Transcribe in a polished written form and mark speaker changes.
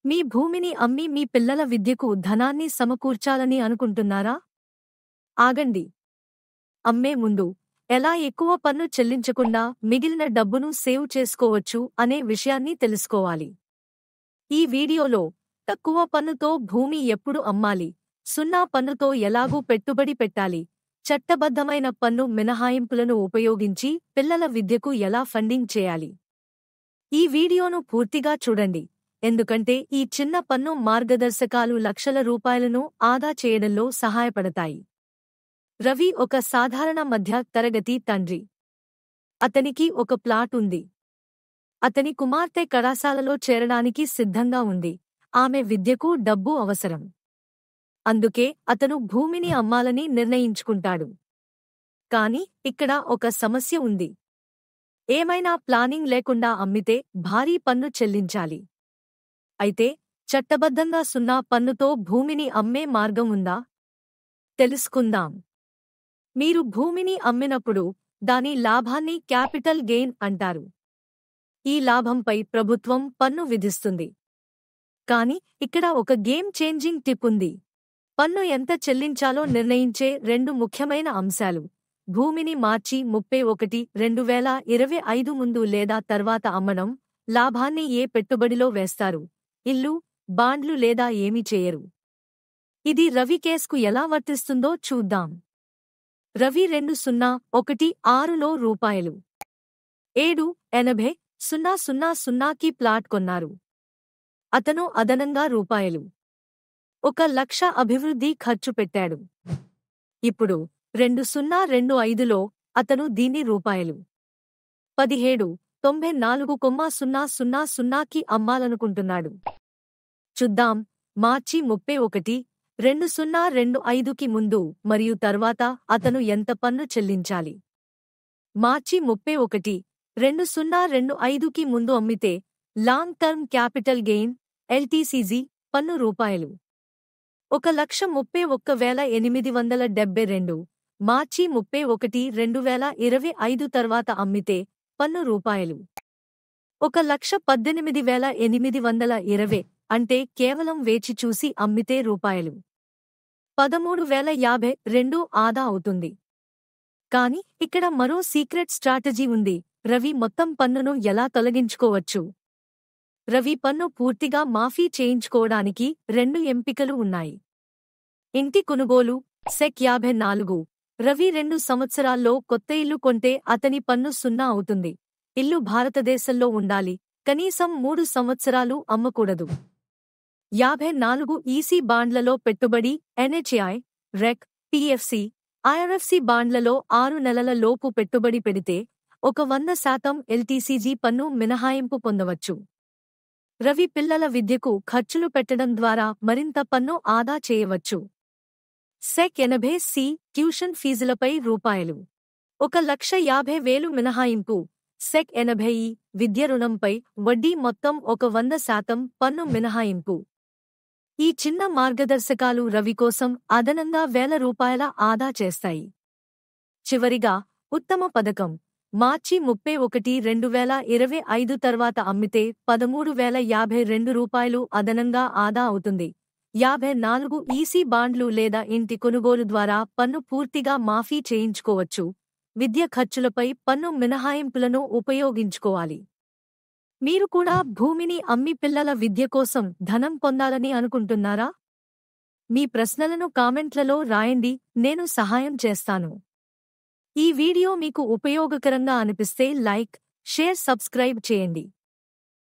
Speaker 1: మీ భూమిని అమ్మి మీ పిల్లల విద్యకు ధనాన్ని సమకూర్చాలని అనుకుంటున్నారా? ఆగండి. అమ్మే ముందు ఎలా ఎక్కువ పన్ను చెల్లించకుండా మిగిలిన డబ్బును సేవ్ చేసుకోవచ్చు అనే విషయాన్ని తెలుసుకోవాలి. ఈ వీడియోలో తక్కువ పన్నుతో భూమి ఎప్పుడు అమ్మాలి, 0 పన్నుతో ఎలాగూ పెట్టుబడి పెట్టాలి, చట్టబద్ధమైన పన్ను మినహాయింపులను ఉపయోగించి పిల్లల విద్యకు ఎలా ఫండింగ్ చేయాలి. ఈ వీడియోను పూర్తిగా చూడండి, ఎందుకంటే ఈ చిన్న పన్ను మార్గదర్శకాలు లక్షల రూపాయలను ఆదా చేయడంలో సహాయపడతాయి. రవి ఒక సాధారణ మధ్య తరగతి తండ్రి. అతనికి ఒక ప్లాట్ ఉంది. అతని కుమార్తె కళాశాలలో చేరడానికి సిద్ధంగా ఉంది. ఆమె విద్యకు డబ్బు అవసరం. అందుకే అతను భూమిని అమ్మాలని నిర్ణయించుకుంటాడు. కాని ఇక్కడ ఒక సమస్య ఉంది. ఏమైనా ప్లానింగ్ లేకుండా అమ్మితే భారీ పన్ను చెల్లించాలి. అయితే చట్టబద్ధంగా 0 పన్నుతో భూమిని అమ్మే మార్గం ఉందా? తెలుసుకుందాం. మీరు భూమిని అమ్మినప్పుడు దాని లాభాన్ని క్యాపిటల్ గెయిన్ అంటారు. ఈ లాభంపై ప్రభుత్వం పన్ను విధిస్తుంది. కాని ఇక్కడ ఒక గేమ్ చేంజింగ్ టిప్ ఉంది. పన్ను ఎంత చెల్లించాలో నిర్ణయించే 2 ముఖ్యమైన అంశాలు: భూమిని మార్చి 31/2025 ముందు లేదా తర్వాత అమ్మడం, లాభాన్ని ఏ పెట్టుబడిలో వేస్తారు, ఇల్లు, బాండ్లు లేదా ఏమీ చేయరు. ఇది రవి కేస్కు ఎలా వర్తిస్తుందో చూద్దాం. రవి 2016లో రూపాయలు 7,80,000కి ప్లాట్ కొన్నారు. అతను అదనంగా రూపాయలు 1,00,000 అభివృద్ధి ఖర్చు పెట్టాడు. ఇప్పుడు 2025లో అతను దీన్ని రూపాయలు 17,94,000కి అమ్మాలనుకుంటున్నాడు. చూద్దాం. మార్చి 31, 2025కి ముందు మరియు తర్వాత అతను ఎంత పన్ను చెల్లించాలి. మార్చి 31, 2025కి ముందు అమ్మితే long term capital gain (LTCG) పన్ను రూపాయలు 1,31,872. మార్చి 31, 2025 తర్వాత అమ్మితే పన్ను రూపాయలు 1,18,820. అంటే కేవలం వేచి చూసి అమ్మితే రూపాయలు 13,052 ఆదా అవుతుంది. కాని ఇక్కడ మరో సీక్రెట్ స్ట్రాటజీ ఉంది. రవి మొత్తం పన్నును ఎలా తొలగించుకోవచ్చు? రవి పన్ను పూర్తిగా మాఫీ చేయించుకోవడానికి 2 ఎంపికలు ఉన్నాయి. ఇంటి కొనుగోలు, సెక్ 54. రవి 2 సంవత్సరాల్లో కొత్త ఇల్లు కొంటే అతని పన్ను 0 అవుతుంది. ఇల్లు భారతదేశంలో ఉండాలి, కనీసం 3 సంవత్సరాలు అమ్మకూడదు. 54 ఈసీ బాండ్లలో పెట్టుబడి, NHAI, REC, PFC, IRFC బాండ్లలో 6 నెలల లోపు పెట్టుబడి పెడితే 100% LTCG పన్ను మినహాయింపు పొందవచ్చు. రవి పిల్లల విద్యకు ఖర్చులు పెట్టడం ద్వారా మరింత పన్ను ఆదా చేయవచ్చు. సెక్ 80C ట్యూషన్ ఫీజులపై రూపాయలు 1,50,000 మినహాయింపు. సెక్ 80E విద్య రుణంపై వడ్డీ మొత్తం 100% పన్ను మినహాయింపు. ఈ చిన్న మార్గదర్శకాలు రవి కోసం అదనంగా ₹1,000 ఆదా చేస్తాయి. చివరిగా ఉత్తమ పథకం. మార్చి 31, 2025 తర్వాత అమ్మితే ₹13,052 అదనంగా ఆదా అవుతుంది. 54 ఈసీ బాండ్లు లేదా ఇంటి కొనుగోలు ద్వారా పన్ను పూర్తిగా మాఫీ చేయించుకోవచ్చు. విద్య ఖర్చులపై పన్ను మినహాయింపులను ఉపయోగించుకోవాలి. మీరు కూడా భూమిని అమ్మి పిల్లల విద్య కోసం ధనం పొందాలని అనుకుంటున్నారా? మీ ప్రశ్నలను కామెంట్లలో రాయండి, నేను సహాయం చేస్తాను. ఈ వీడియో మీకు ఉపయోగకరంగా అనిపిస్తే లైక్, షేర్, సబ్స్క్రైబ్ చేయండి.